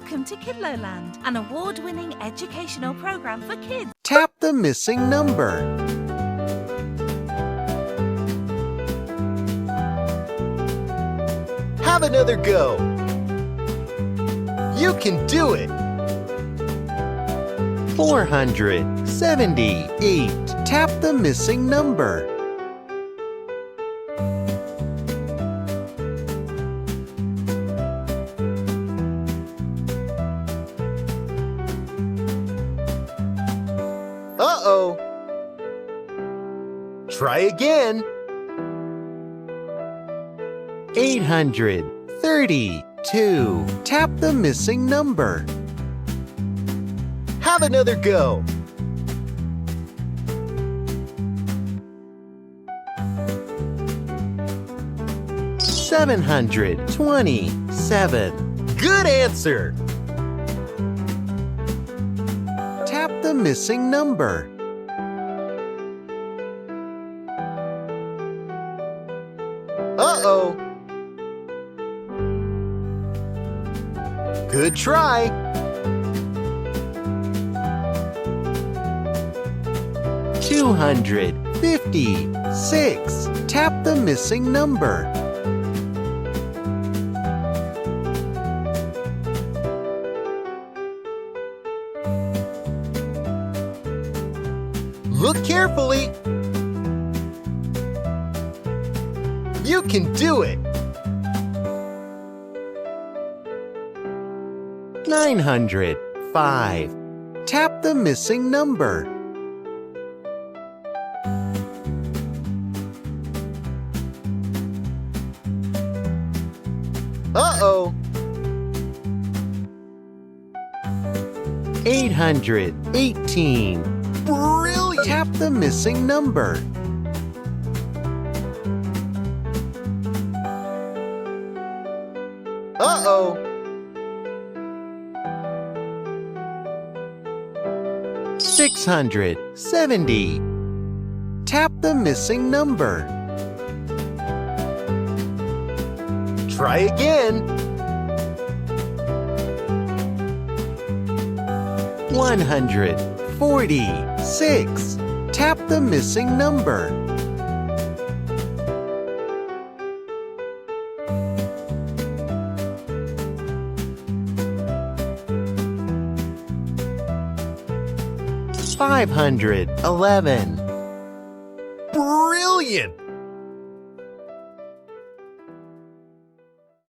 Welcome to Kidloland, an award-winning educational program for kids. Tap the missing number. Have another go. You can do it. 478. Tap the missing number. Uh-oh. Try again. 832. Tap the missing number. Have another go. 727. Good answer. Tap the missing number. Uh-oh. Good try. 256. Tap the missing number. Look carefully. You can do it. 905. Tap the missing number. Uh-oh. 818. Brilliant! Tap the missing number. Uh-oh. 670. Tap the missing number. Try again. 146. Tap the missing number. $511. Brilliant!